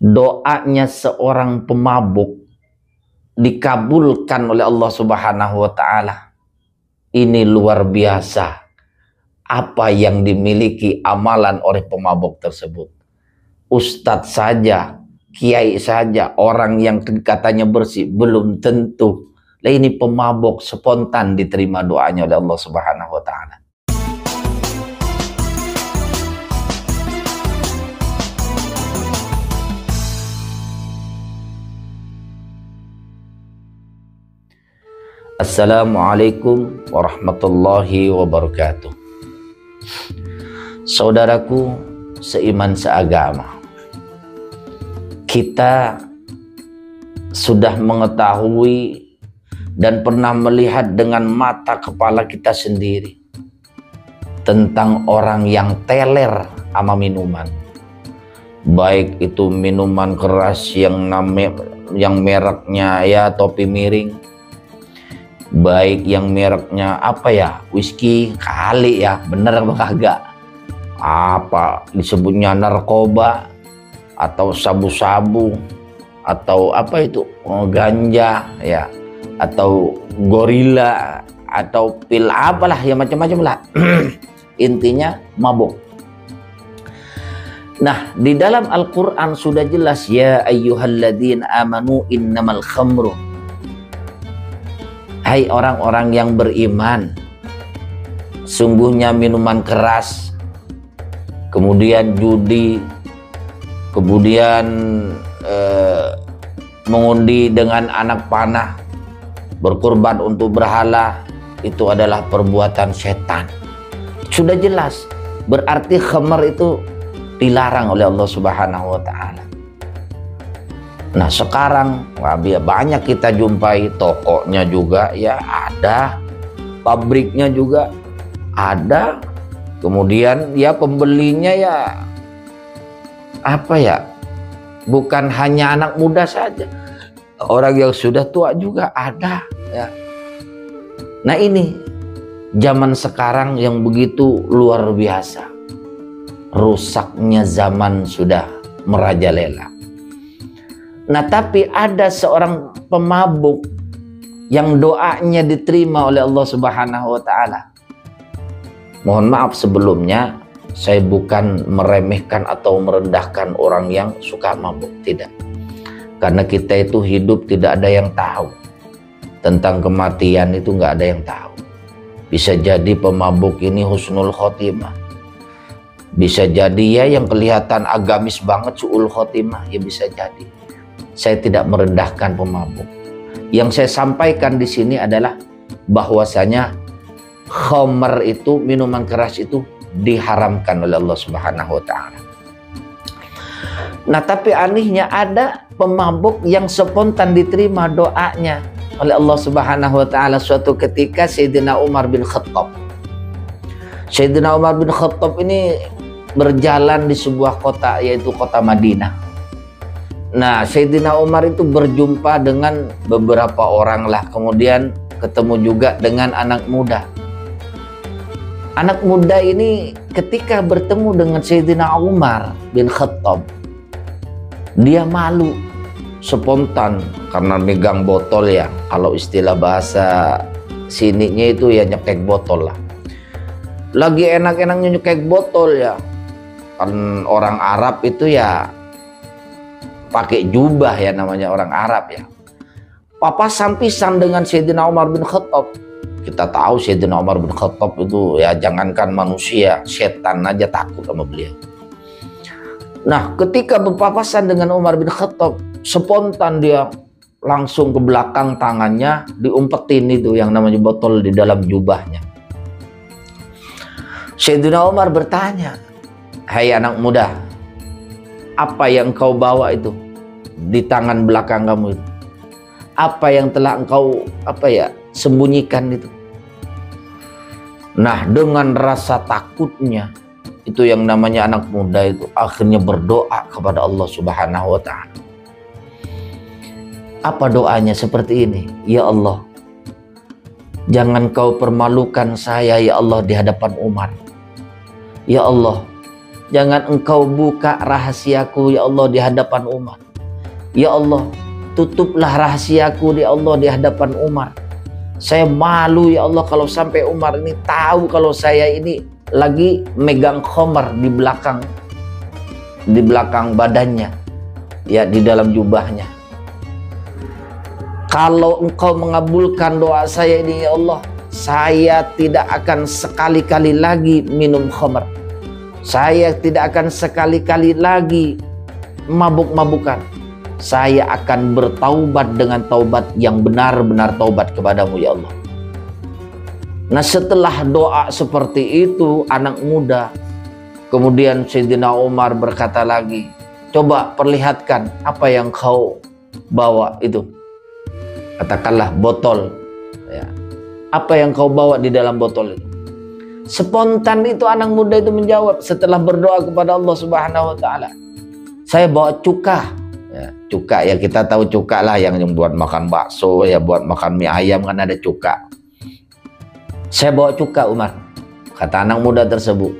doanya seorang pemabuk dikabulkan oleh Allah Subhanahu wa Ta'ala. Ini luar biasa apa yang dimiliki amalan oleh pemabuk tersebut. Ustadz saja, kiai saja, orang yang katanya bersih belum tentu. Lah ini pemabuk spontan diterima doanya oleh Allah Subhanahu wa Ta'ala. Assalamualaikum warahmatullahi wabarakatuh. Saudaraku seiman seagama, kita sudah mengetahui dan pernah melihat dengan mata kepala kita sendiri tentang orang yang teler sama minuman, baik itu minuman keras yang mereknya ya topi miring, baik yang mereknya apa ya, whisky kali ya, bener apa kagak, apa disebutnya narkoba atau sabu-sabu atau apa itu ganja ya, atau gorila atau pil apalah ya, macam-macam lah. Intinya mabuk. Nah, di dalam Al-Quran sudah jelas, ya ayyuhalladzina amanu innamal khamru, hai orang-orang yang beriman, sungguhnya minuman keras, kemudian judi, kemudian mengundi dengan anak panah, berkorban untuk berhala, itu adalah perbuatan setan. Sudah jelas, berarti khamar itu dilarang oleh Allah Subhanahu wa Ta'ala. Nah sekarang banyak kita jumpai, tokonya juga ya ada, pabriknya juga ada, kemudian ya pembelinya ya apa ya, bukan hanya anak muda saja, orang yang sudah tua juga ada ya. Nah ini zaman sekarang yang begitu luar biasa, rusaknya zaman sudah merajalela. Nah tapi ada seorang pemabuk yang doanya diterima oleh Allah Subhanahu wa Ta'ala. Mohon maaf sebelumnya, saya bukan meremehkan atau merendahkan orang yang suka mabuk, tidak. Karena kita itu hidup tidak ada yang tahu. Tentang kematian itu nggak ada yang tahu. Bisa jadi pemabuk ini husnul khotimah, bisa jadi ya yang kelihatan agamis banget su'ul khotimah, ya bisa jadi. Saya tidak merendahkan pemabuk. Yang saya sampaikan di sini adalah bahwasanya khamar itu, minuman keras itu diharamkan oleh Allah Subhanahu wa Ta'ala. Nah tapi anehnya ada pemabuk yang spontan diterima doanya oleh Allah Subhanahu wa Ta'ala. Suatu ketika Sayyidina Umar bin Khattab, Sayyidina Umar bin Khattab ini berjalan di sebuah kota, yaitu kota Madinah. Nah Sayyidina Umar itu berjumpa dengan beberapa orang lah, kemudian ketemu juga dengan anak muda. Anak muda ini ketika bertemu dengan Sayyidina Umar bin Khattab, dia malu, spontan karena megang botol ya, kalau istilah bahasa sininya itu ya nyekek botol lah. Lagi enak-enaknya nyekek botol ya, kan orang Arab itu ya pakai jubah ya, namanya orang Arab ya. Papasan pisan dengan Sayyidina Umar bin Khattab. Kita tahu Sayyidina Umar bin Khattab itu ya jangankan manusia, setan aja takut sama beliau. Nah ketika berpapasan dengan Umar bin Khattab, spontan dia langsung ke belakang, tangannya diumpetin itu yang namanya botol di dalam jubahnya. Sayyidina Umar bertanya, hai anak muda, apa yang kau bawa itu di tangan belakang kamu itu? Apa yang telah engkau sembunyikan itu? Nah dengan rasa takutnya itu yang namanya anak muda itu akhirnya berdoa kepada Allah Subhanahu wa Ta'ala. Apa doanya? Seperti ini, ya Allah, jangan kau permalukan saya ya Allah di hadapan Umar. Ya Allah, jangan Engkau buka rahasiaku ya Allah di hadapan Umar. Ya Allah, tutuplah rahasiaku ya Allah di hadapan Umar. Saya malu ya Allah kalau sampai Umar ini tahu kalau saya ini lagi megang khamar di belakang badannya, ya, di dalam jubahnya. Kalau Engkau mengabulkan doa saya ini ya Allah, saya tidak akan sekali-kali lagi minum khamar. Saya tidak akan sekali-kali lagi mabuk-mabukan. Saya akan bertaubat dengan taubat yang benar-benar taubat kepadamu ya Allah. Nah, setelah doa seperti itu anak muda, kemudian Sayyidina Umar berkata lagi, coba perlihatkan apa yang kau bawa itu. Katakanlah botol, ya. Apa yang kau bawa di dalam botol itu? Spontan itu anak muda itu menjawab setelah berdoa kepada Allah Subhanahu wa taala, saya bawa cuka. Ya, cuka, ya kita tahu cuka lah yang buat makan bakso, ya buat makan mie ayam kan ada cuka. Saya bawa cuka Umar, kata anak muda tersebut.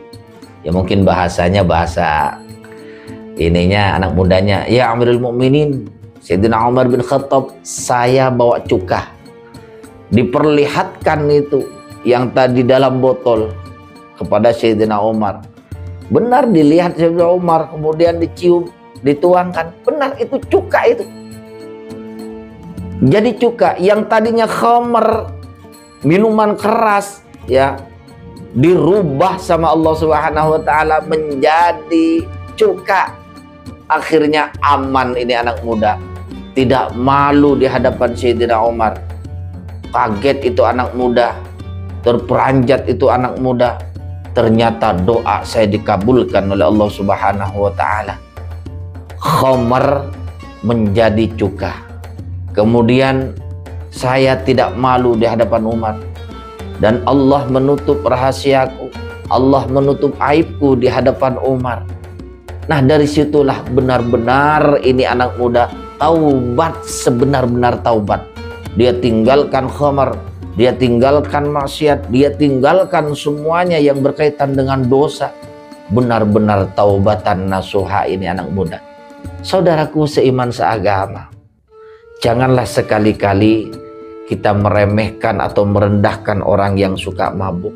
Ya mungkin bahasanya bahasa ininya anak mudanya, ya Amirul Mukminin Sayyidina Umar bin Khattab, saya bawa cuka. Diperlihatkan itu yang tadi dalam botol kepada Sayyidina Umar. Benar dilihat Sayyidina Umar, kemudian dicium, dituangkan, benar itu cuka itu. Jadi cuka yang tadinya khamar, minuman keras, ya, dirubah sama Allah Subhanahu wa taala menjadi cuka. Akhirnya aman ini anak muda, tidak malu di hadapan Sayyidina Umar. Kaget itu anak muda, terperanjat itu anak muda. Ternyata doa saya dikabulkan oleh Allah Subhanahu wa taala. Khamar menjadi cuka. Kemudian saya tidak malu di hadapan Umar, dan Allah menutup rahasiaku, Allah menutup aibku di hadapan Umar. Nah, dari situlah benar-benar ini anak muda taubat, sebenar-benar taubat. Dia tinggalkan khamar, dia tinggalkan maksiat, dia tinggalkan semuanya yang berkaitan dengan dosa. Benar-benar taubatan nasuha ini anak muda. Saudaraku seiman seagama, janganlah sekali-kali kita meremehkan atau merendahkan orang yang suka mabuk.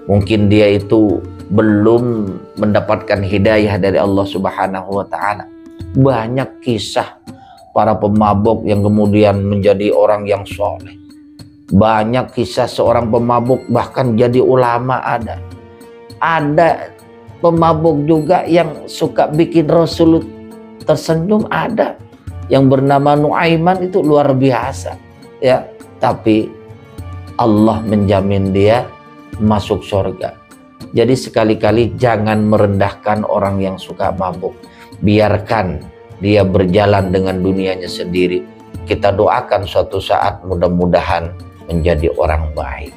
Mungkin dia itu belum mendapatkan hidayah dari Allah Subhanahu wa taala. Banyak kisah para pemabuk yang kemudian menjadi orang yang soleh. Banyak kisah seorang pemabuk bahkan jadi ulama ada. Ada pemabuk juga yang suka bikin Rasul tersenyum ada. Yang bernama Nuaiman itu luar biasa, ya. Tapi Allah menjamin dia masuk surga. Jadi sekali-kali jangan merendahkan orang yang suka mabuk. Biarkan dia berjalan dengan dunianya sendiri. Kita doakan suatu saat mudah-mudahan menjadi orang baik.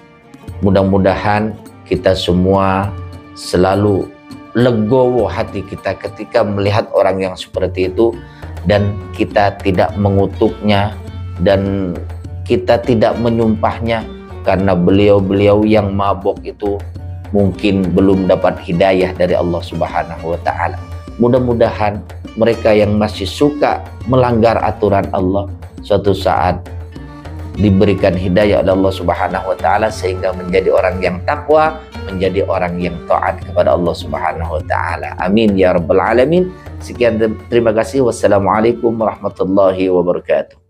Mudah-mudahan kita semua selalu legowo hati kita ketika melihat orang yang seperti itu, dan kita tidak mengutuknya dan kita tidak menyumpahnya, karena beliau-beliau yang mabuk itu mungkin belum dapat hidayah dari Allah Subhanahu wa taala. Mudah-mudahan mereka yang masih suka melanggar aturan Allah suatu saat diberikan hidayah oleh Allah Subhanahu wa taala sehingga menjadi orang yang takwa, menjadi orang yang taat kepada Allah Subhanahu wa taala. Amin ya rabbal alamin. Sekian, terima kasih. Wassalamualaikum warahmatullahi wabarakatuh.